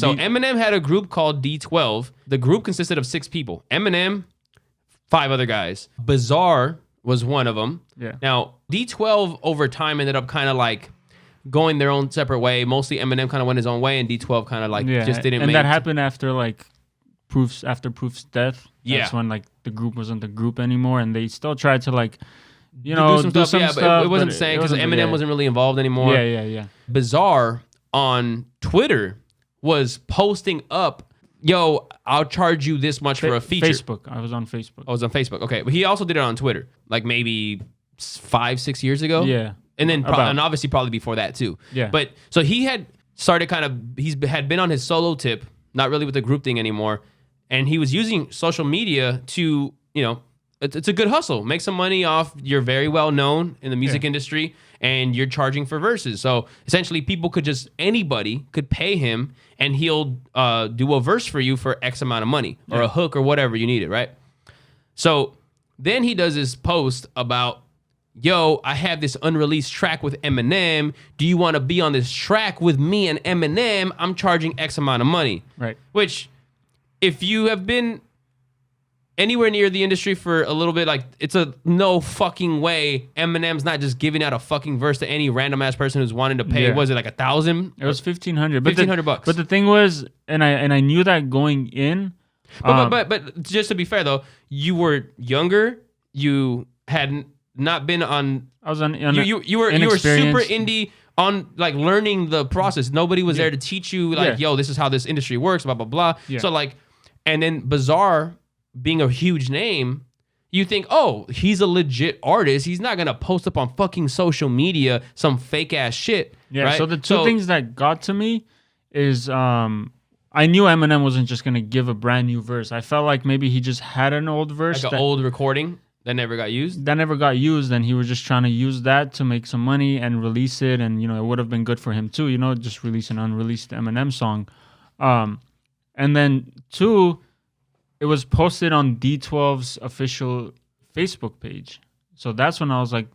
So Eminem had a group called D12. The group consisted of 6 people. Eminem, 5 other guys. Bizarre was one of them. Yeah. Now, D12 over time ended up kind of like going their own separate way. Mostly Eminem kind of went his own way, and D12 kind of like just didn't and make that happened after like Proof's death. That's Yeah. when like the group wasn't the group anymore, and they still tried to like, do some some stuff. But it wasn't the same because Eminem wasn't really involved anymore. Yeah. Bizarre on Twitter was posting up, yo, I'll charge you this much for a feature. Facebook. I was on Facebook. I was on Facebook. Okay. But he also did it on Twitter, like maybe 5-6 years ago. Yeah. And then, and obviously probably before that too. Yeah. But so he had started had been on his solo tip, not really with the group thing anymore. And he was using social media to, it's a good hustle. Make some money off. You're very well known in the music industry, and you're charging for verses. So essentially, anybody could pay him, and he'll do a verse for you for X amount of money or a hook or whatever you needed, right? So then he does this post about, yo, I have this unreleased track with Eminem. Do you want to be on this track with me and Eminem? I'm charging X amount of money. Right. Which, if you have been anywhere near the industry for a little bit, like, it's a no fucking way Eminem's not just giving out a fucking verse to any random ass person who's wanting to pay. Was it like 1,000? It was $1,500. $1,500. But the thing was, and I knew that going in. But just to be fair though, you were younger. You had not been on. I was on. You were super indie on like learning the process. Nobody was there to teach you like, yo, this is how this industry works. Blah blah blah. Yeah. So like, and then Bizarre being a huge name, you think, oh, he's a legit artist. He's not gonna post up on fucking social media some fake ass shit. Yeah. Right? So the two things that got to me is I knew Eminem wasn't just gonna give a brand new verse. I felt like maybe he just had an old verse, like an old recording that never got used. And he was just trying to use that to make some money and release it, and it would have been good for him too. Just release an unreleased Eminem song, and then 2. It was posted on D12's official Facebook page. So that's when I was like,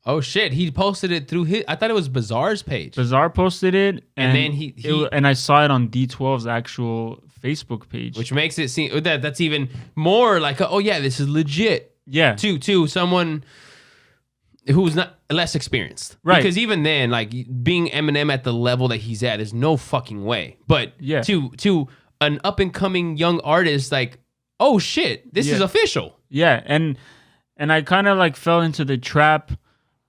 oh shit, he posted it through I thought it was Bizarre's page. Bizarre posted it, and then and I saw it on D12's actual Facebook page. Which makes it seem that's even more like, oh yeah, this is legit. Yeah. To someone who's not less experienced. Right. Because even then, like, being Eminem at the level that he's at, there's no fucking way. But to an up and coming young artist, like, oh shit, this is official. Yeah, and I kind of like fell into the trap.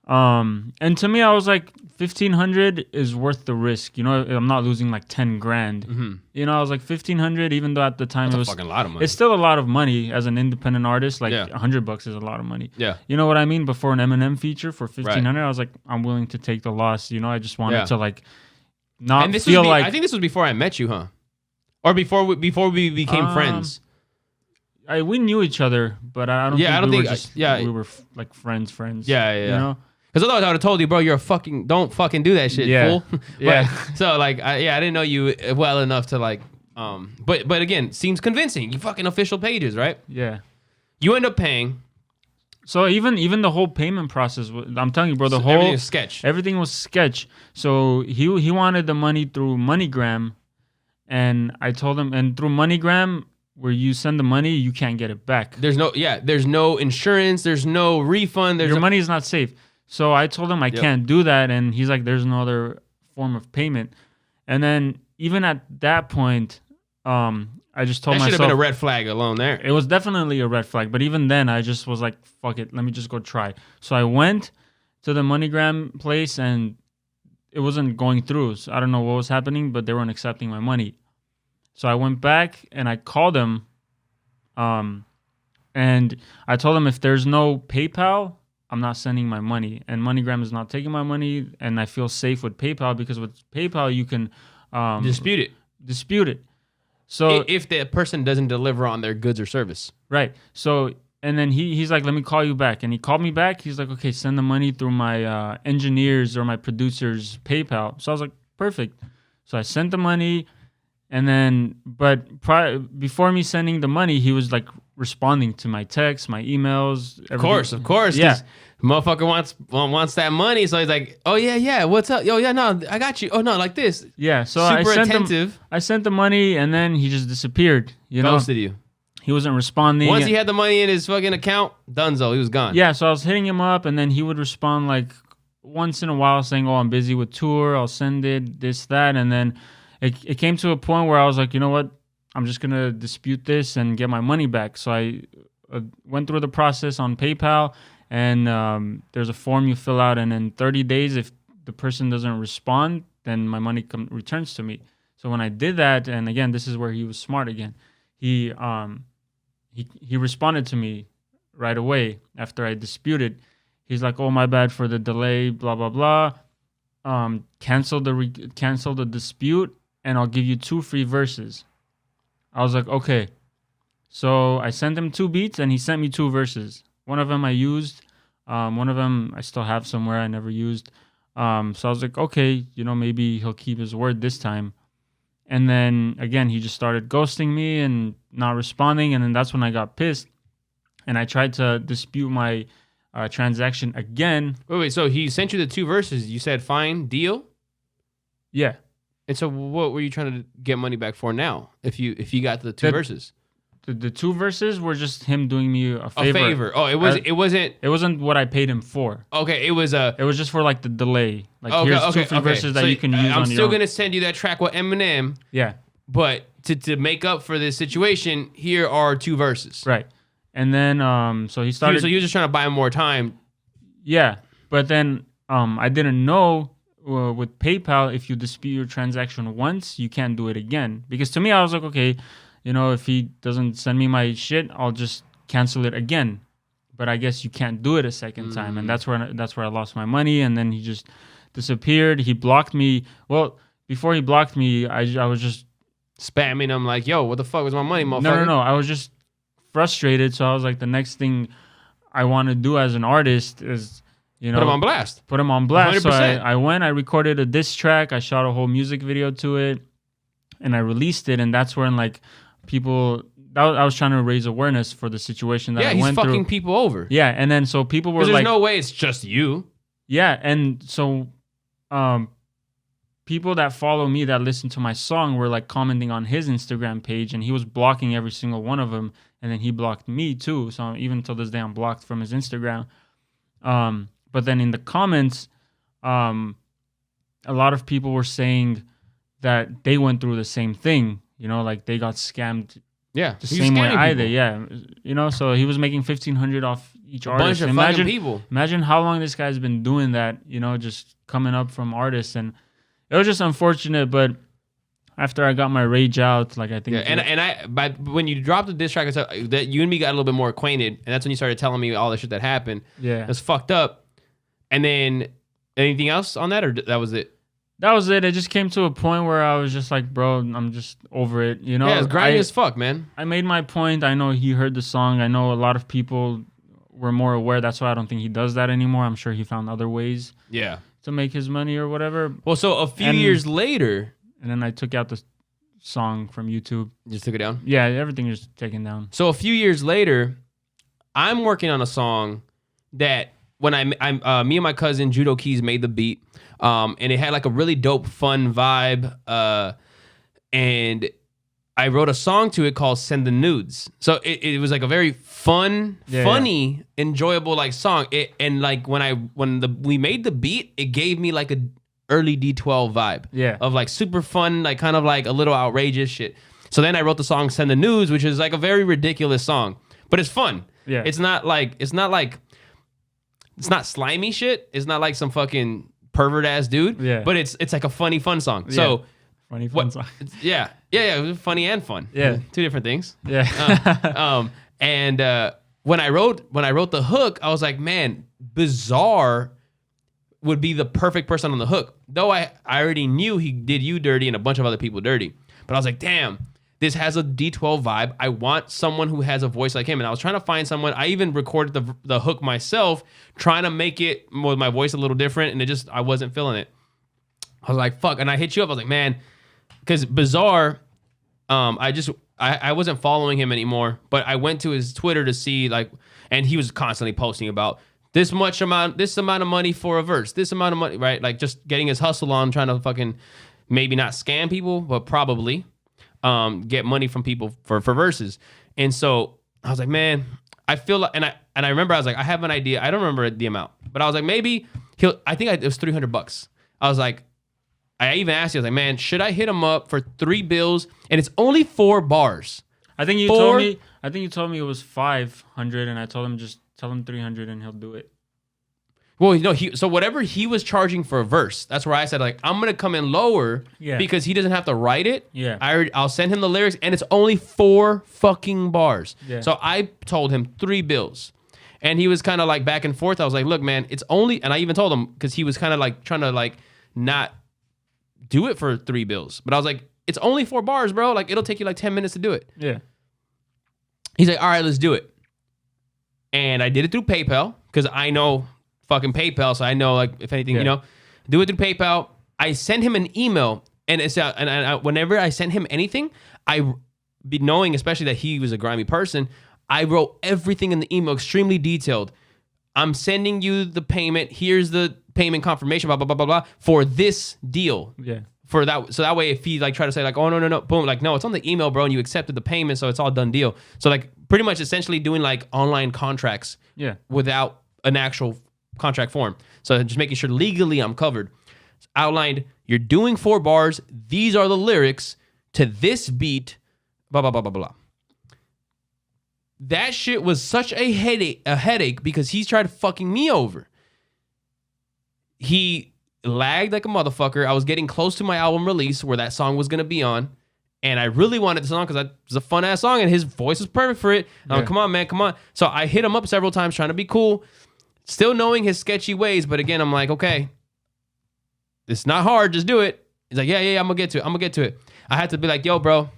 And to me, I was like, $1,500 is worth the risk. I'm not losing like 10 grand. Mm-hmm. I was like $1,500, even though at the time it was a fucking lot of money. It's still a lot of money as an independent artist. Like $100 is a lot of money. Yeah, you know what I mean. Before an Eminem feature for $1,500, I was like, I'm willing to take the loss. I just wanted to like not feel like. I think this was before I met you, huh? Or before we became friends. We knew each other, but I don't think we were like friends. Yeah. Because otherwise I would have told you, bro, don't fucking do that shit, fool. So like, I didn't know you well enough to like, but again, seems convincing. You fucking official pages, right? Yeah. You end up paying. So even the whole payment process, I'm telling you, bro, everything was sketch. Everything was sketch. So he wanted the money through MoneyGram, and I told him, and through MoneyGram, where you send the money, you can't get it back. There's no insurance, there's no refund. Your money is not safe. So I told him I can't do that, and he's like, there's no other form of payment. And then even at that point, I just told myself... That should have been a red flag alone there. It was definitely a red flag, but even then, I just was like, fuck it, let me just go try. So I went to the MoneyGram place, and it wasn't going through. So I don't know what was happening, but they weren't accepting my money. So I went back and I called them, and I told them if there's no PayPal, I'm not sending my money. And MoneyGram is not taking my money, and I feel safe with PayPal because with PayPal you can dispute it. So if the person doesn't deliver on their goods or service, right? So and then he's like, let me call you back, and he called me back. He's like, okay, send the money through my engineers or my producers' PayPal. So I was like, perfect. So I sent the money. And then, but before me sending the money, he was like responding to my texts, my emails. Of course. Yeah. Motherfucker wants that money, so he's like, "Oh yeah, what's up? Yo, yeah, no, I got you. Oh no, like this." Yeah, so Super attentive. I sent the money, and then he just disappeared. You know, Ghosted you. he wasn't responding. Once he had the money in his fucking account, donezo, he was gone. Yeah, so I was hitting him up, and then he would respond like once in a while, saying, "Oh, I'm busy with tour. I'll send it, this, that," and then it came to a point where I was like, you know what? I'm just gonna dispute this and get my money back. So I went through the process on PayPal. And there's a form you fill out, and in 30 days, if the person doesn't respond, then my money returns to me. So when I did that, and again, this is where he was smart again. He responded to me right away after I disputed. He's like, "Oh, my bad for the delay, blah blah blah. Cancel the dispute, and I'll give you 2 free verses." I was like, "Okay." So I sent him 2 beats, and he sent me 2 verses. One of them I used. One of them I still have somewhere I never used. So I was like, okay, you know, maybe he'll keep his word this time. And then, again, he just started ghosting me and not responding. And then that's when I got pissed. And I tried to dispute my transaction again. Wait. So he sent you the 2 verses. You said, fine, deal? Yeah. And so what were you trying to get money back for now if you got the 2 verses? The 2 verses were just him doing me a favor. Oh, it wasn't what I paid him for. Okay, it was just for like the delay. Like here's 2 free verses that you can use on your own. I'm still gonna send you that track with Eminem. Yeah. But to make up for this situation, here are 2 verses. Right. And then so he started. So you were just trying to buy him more time. Yeah, but then I didn't know with PayPal, if you dispute your transaction once, you can't do it again. Because to me, I was like, okay, you know, if he doesn't send me my shit, I'll just cancel it again. But I guess you can't do it a second time, and that's where I lost my money. And then he just disappeared. He blocked me. Well, before he blocked me, I was just spamming him like, "Yo, what the fuck was my money, motherfucker?" No. I was just frustrated. So I was like, the next thing I want to do as an artist is, you know, put him on blast. 100%. So I recorded a diss track. I shot a whole music video to it, and I released it. And that's when like people, I was trying to raise awareness for the situation that I went through. Yeah, he's fucking people over. Yeah, and then so people were like, there's no way it's just you. Yeah, and so people that follow me that listen to my song were like commenting on his Instagram page, and he was blocking every single one of them, and then he blocked me too. So even till this day, I'm blocked from his Instagram. But then in the comments, a lot of people were saying that they went through the same thing. You know, like they got scammed. Yeah, the same way I did. Yeah, you know, so he was making $1,500 off each artist. Bunch of fucking people. Imagine how long this guy's been doing that. You know, just coming up from artists, and it was just unfortunate. But after I got my rage out, like I think, but when you dropped the diss track, that you and me got a little bit more acquainted, and that's when you started telling me all the shit that happened. Yeah, it was fucked up. And then anything else on that, or that was it? That was it. It just came to a point where I was just like, bro, I'm just over it. You know? Yeah, it's grimy as fuck, man. I made my point. I know he heard the song. I know a lot of people were more aware. That's why I don't think he does that anymore. I'm sure he found other ways to make his money or whatever. Well, so a few years later. And then I took out the song from YouTube. You just took it down? Yeah, everything is taken down. So a few years later, I'm working on a song that when me and my cousin Judo Keys made the beat. And it had like a really dope, fun vibe. And I wrote a song to it called "Send the Nudes." So it was like a very fun, funny, enjoyable like song. And like when we made the beat, it gave me like a early D12 vibe. Yeah. Of like super fun, like kind of like a little outrageous shit. So then I wrote the song "Send the Nudes," which is like a very ridiculous song, but it's fun. Yeah. It's not slimy shit. It's not like some fucking pervert ass dude, but it's like a funny fun song. Yeah. So funny fun song. Yeah, it was funny and fun. Yeah, two different things. Yeah. And when I wrote the hook, I was like, man, Bizarre would be the perfect person on the hook. Though I already knew he did You Dirty and a bunch of other people dirty, but I was like, damn, this has a D12 vibe. I want someone who has a voice like him. And I was trying to find someone. I even recorded the hook myself, trying to make it with my voice a little different. And I wasn't feeling it. I was like, fuck. And I hit you up. I was like, man, because Bizarre, I wasn't following him anymore, but I went to his Twitter to see like, and he was constantly posting about this amount of money for a verse, this amount of money, right? Like just getting his hustle on, trying to fucking maybe not scam people, but probably get money from people for verses. And so I was like, man, I feel like, and I remember I was like, I have an idea. I don't remember the amount, but I was like, maybe it was $300. I was like, I even asked you, I was like, man, should I hit him up for 3 bills? And it's only 4 bars. I think you told me it was 500, and I told him just tell him 300 and he'll do it. Well, so whatever he was charging for a verse, that's where I said like I'm gonna come in lower because he doesn't have to write it. Yeah, I'll send him the lyrics, and it's only 4 fucking bars. Yeah. So I told him 3 bills, and he was kind of like back and forth. I was like, look, man, it's only, and I even told him because he was kind of like trying to like not do it for 3 bills, but I was like, it's only 4 bars, bro. Like it'll take you like 10 minutes to do it. Yeah. He's like, all right, let's do it. And I did it through PayPal because I know fucking PayPal, so I know like if anything, do it through PayPal. I sent him an email, and it's whenever I sent him anything, I be knowing especially that he was a grimy person, I wrote everything in the email extremely detailed. I'm sending you the payment. Here's the payment confirmation, blah blah blah blah blah for this deal. Yeah. For that, so that way, if he like try to say like, oh no, boom, like no, it's on the email, bro, and you accepted the payment, so it's all done deal. So like pretty much essentially doing like online contracts, without an actual contract form. So just making sure legally I'm covered. It's outlined, you're doing 4 bars. These are the lyrics to this beat. Blah blah blah blah blah. That shit was such a headache because he's tried fucking me over. He lagged like a motherfucker. I was getting close to my album release where that song was gonna be on, and I really wanted the song because it was a fun ass song and his voice was perfect for it. I'm like, come on, man, come on. So I hit him up several times trying to be cool, still knowing his sketchy ways. But again, I'm like, okay, it's not hard, just do it. He's like, yeah, I'm gonna get to it. I had to be like, yo, bro,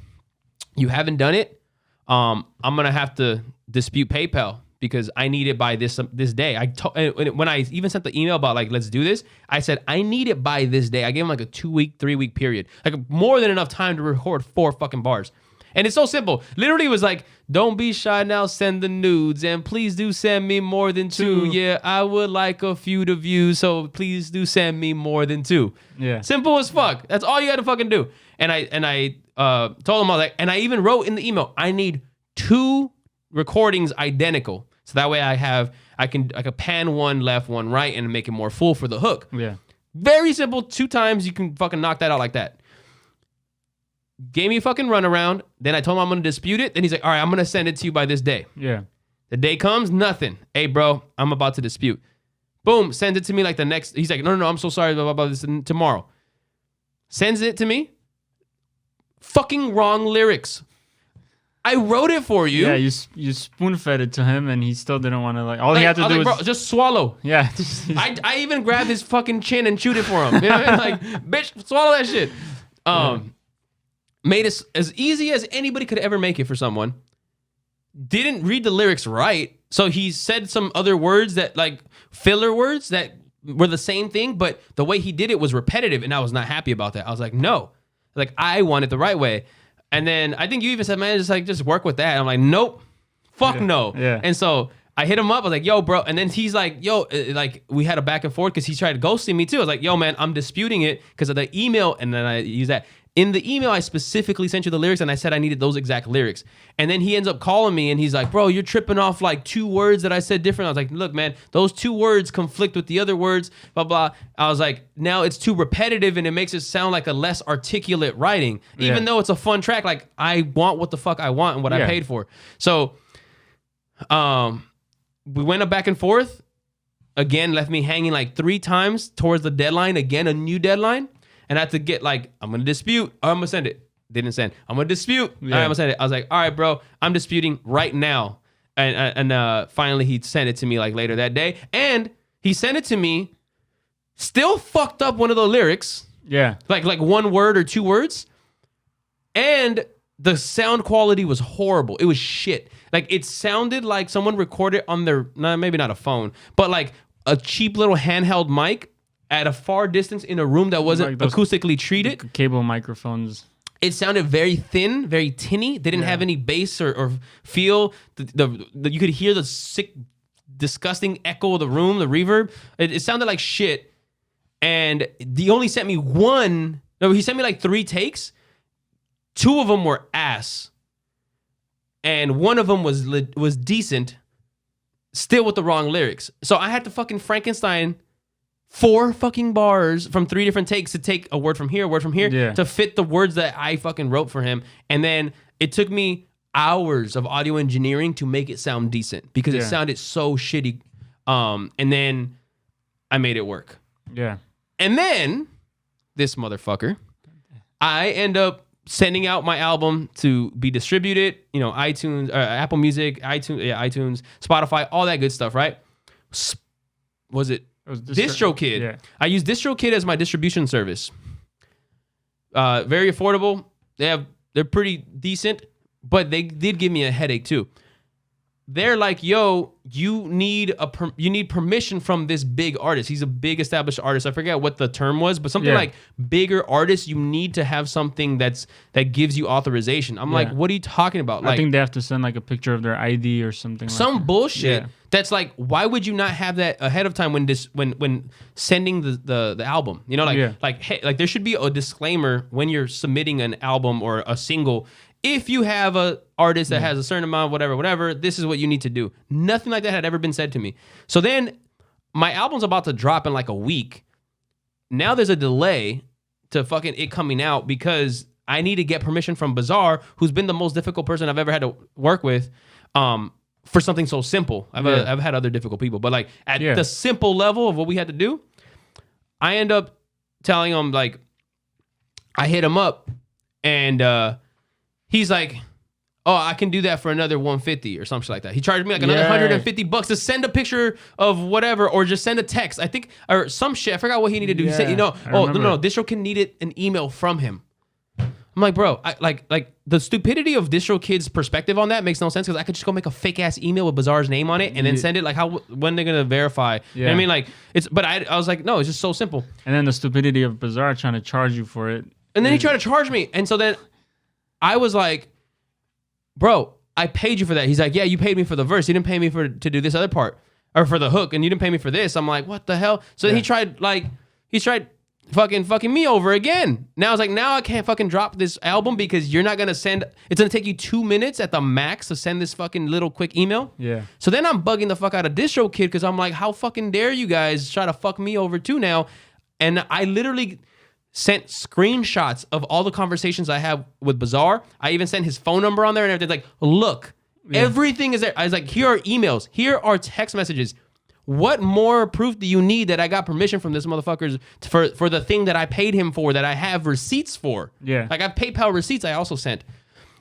you haven't done it. I'm gonna have to dispute PayPal because I need it by this day. When I even sent the email about like, let's do this, I said, I need it by this day. I gave him like a 2-week, 3-week period, like more than enough time to record 4 fucking bars. And it's so simple. Literally it was like, don't be shy now, send the nudes, and please do send me more than 2. Yeah, I would like a few to view, so please do send me more than 2. Yeah. Simple as fuck. That's all you got to fucking do. And I told him all that, and I even wrote in the email, I need 2 recordings identical. So that way I can pan one left, one right, and make it more full for the hook. Yeah. Very simple. 2 times you can fucking knock that out like that. Gave me a fucking runaround. Then I told him I'm going to dispute it. Then he's like, all right, I'm going to send it to you by this day. Yeah. The day comes, nothing. Hey, bro, I'm about to dispute. Boom, sends it to me like the next. He's like, no, I'm so sorry, blah, blah, blah, this tomorrow. Sends it to me. Fucking wrong lyrics. I wrote it for you. Yeah, you spoon fed it to him, and he still didn't want to like. All he had to do was bro, just swallow. Yeah. I even grabbed his fucking chin and chewed it for him. You know what I mean? Like, bitch, swallow that shit. Made it as easy as anybody could ever make it for someone. Didn't read the lyrics right, so he said some other words that like filler words that were the same thing, but the way he did it was repetitive, and I was not happy about that. I was like, no, like I want it the right way. And then I think you even said, man, just work with that. I'm like, nope, fuck no. Yeah. And so I hit him up. I was like, yo, bro. And then he's like, yo, like we had a back and forth because he tried ghosting me too. I was like, yo, man, I'm disputing it because of the email. And then I use that. In the email, I specifically sent you the lyrics and I said I needed those exact lyrics. And then he ends up calling me and he's like, bro, you're tripping off like 2 words that I said different. I was like, look, man, those 2 words conflict with the other words, blah, blah. I was like, now it's too repetitive and it makes it sound like a less articulate writing. Even though it's a fun track, like I want what the fuck I want and what I paid for. So we went up back and forth. Again, left me hanging like 3 times towards the deadline. Again, a new deadline. And I had to get like, I'm going to dispute or I'm going to send it. Didn't send. I'm going to dispute. Yeah. I'm going to send it. I was like, all right, bro, I'm disputing right now. And finally he sent it to me like later that day. And he sent it to me, still fucked up one of the lyrics. Yeah. Like 1 word or 2 words. And the sound quality was horrible. It was shit. Like it sounded like someone recorded on their, maybe not a phone, but like a cheap little handheld mic at a far distance in a room that wasn't like acoustically treated. Cable microphones. it sounded very thin, very tinny. They didn't have any bass or feel. The you could hear the sick, disgusting echo of the room, the reverb. It sounded like shit. And he only sent me one. No, he sent me like 3 takes. 2 of them were ass, and one of them was decent, still with the wrong lyrics. So I had to fucking Frankenstein 4 fucking bars from 3 different takes to take a word from here, to fit the words that I fucking wrote for him. And then it took me hours of audio engineering to make it sound decent because it sounded so shitty. And then I made it work. Yeah. And then this motherfucker, I end up sending out my album to be distributed, iTunes, Apple Music, iTunes, Spotify, all that good stuff, right? Was it DistroKid? Yeah. I use DistroKid as my distribution service. Very affordable. They're pretty decent, but they did give me a headache too. They're like, yo, you need permission from this big artist. He's a big established artist. I forget what the term was, but something like bigger artists, you need to have something that gives you authorization. I'm like, what are you talking about? I think they have to send like a picture of their ID or something. Some bullshit. That's like, why would you not have that ahead of time when sending the album? Hey, there should be a disclaimer when you're submitting an album or a single. If you have a artist that has a certain amount, whatever, this is what you need to do. Nothing like that had ever been said to me. So then my album's about to drop in like a week. Now there's a delay to fucking it coming out because I need to get permission from Bazaar, who's been the most difficult person I've ever had to work with, for something so simple. I've had other difficult people, but like at the simple level of what we had to do, I end up telling him, like, I hit him up and he's like, oh, I can do that for another $150 or something like that. He charged me like another $150 to send a picture of whatever or just send a text. I think, or some shit. I forgot what he needed to do. He said, no, DistroKid needed an email from him. I'm like, bro, like the stupidity of DistroKid's perspective on that makes no sense because I could just go make a fake ass email with Bazaar's name on it and then send it. Like, when they're gonna verify? You know what I mean, like but I was like, no, it's just so simple. And then the stupidity of Bazaar trying to charge you for it. And then he tried to charge me, and so then I was like, bro, I paid you for that. He's like, yeah, you paid me for the verse. You didn't pay me to do this other part or for the hook, and you didn't pay me for this. I'm like, what the hell? So then he tried fucking me over again. Now I was like, now I can't fucking drop this album because you're not gonna send. It's gonna take you 2 minutes at the max to send this fucking little quick email. Yeah. So then I'm bugging the fuck out of DistroKid because I'm like, how fucking dare you guys try to fuck me over too now? And I literally sent screenshots of all the conversations I have with Bazaar. I even sent his phone number on there and everything. Like, look, everything is there. I was like, here are emails. Here are text messages. What more proof do you need that I got permission from this motherfucker for the thing that I paid him for, that I have receipts for? Yeah. Like, I have PayPal receipts I also sent.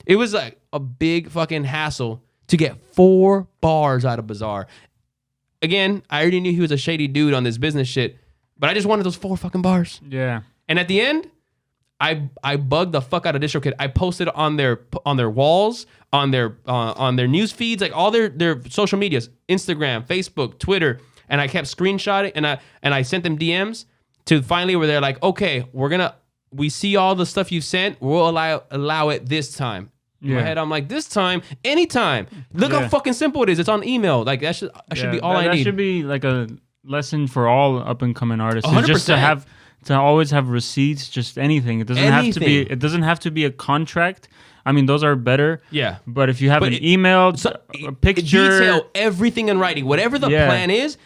It was like a big fucking hassle to get 4 bars out of Bazaar. Again, I already knew he was a shady dude on this business shit, but I just wanted those 4 fucking bars. Yeah. And at the end, I bugged the fuck out of DistroKid. I posted on their walls, on their news feeds, like all their social medias, Instagram, Facebook, Twitter, and I kept screenshotting and I sent them DMs to finally where they're like, okay, we see all the stuff you sent, we'll allow it this time. In my head, I'm like, this time, anytime. Look how fucking simple it is. It's on email. Like that should be all I need. That should be like a lesson for all up and coming artists. 100%. Just to always have receipts, just anything. It doesn't have to be a contract. I mean, those are better. Yeah. But if you have an email, a picture, detail everything in writing. Whatever the plan is,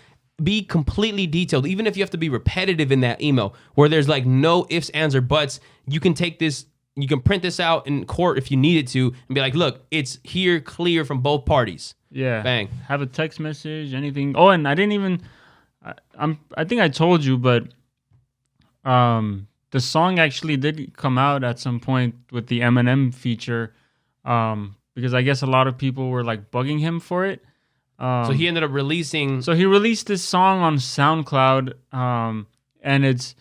be completely detailed. Even if you have to be repetitive in that email, where there's like no ifs, ands, or buts. You can take this. You can print this out in court if you needed to, and be like, look, it's here, clear from both parties. Yeah. Bang. Have a text message, anything. Oh, and I didn't even. I think I told you, but. The song actually did come out at some point with the Eminem feature, because I guess a lot of people were like bugging him for it. So he ended up releasing. So he released this song on SoundCloud, and it's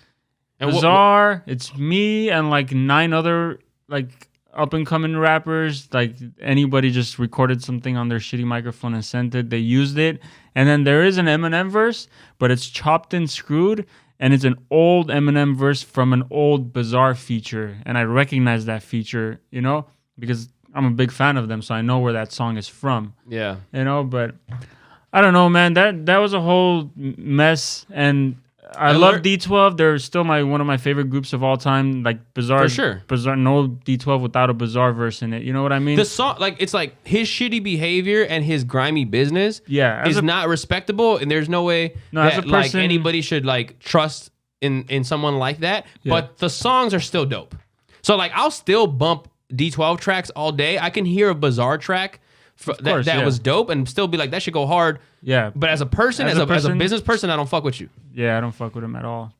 Bazaar. It's me and like 9 other like up and coming rappers. Like anybody just recorded something on their shitty microphone and sent it. They used it, and then there is an Eminem verse, but it's chopped and screwed. and it's an old Eminem verse from an old Bizarre feature, and I recognize that feature, you know, because I'm a big fan of them, so I know where that song is from. Yeah. You know, but I don't know, man. That was a whole mess, and I love D12. They're still one of my favorite groups of all time. Like Bizarre, For sure. Bizarre, no D12 without a Bizarre verse in it. You know what I mean? The song, like, it's like his shitty behavior and his grimy business is not respectable, and there's no way as a that like person- anybody should like trust in someone like that. Yeah. But the songs are still dope. So like I'll still bump D12 tracks all day. I can hear a Bizarre track that was dope and still be like, that should go hard. Yeah. But as a person, as a business person, I don't fuck with you. Yeah, I don't fuck with him at all.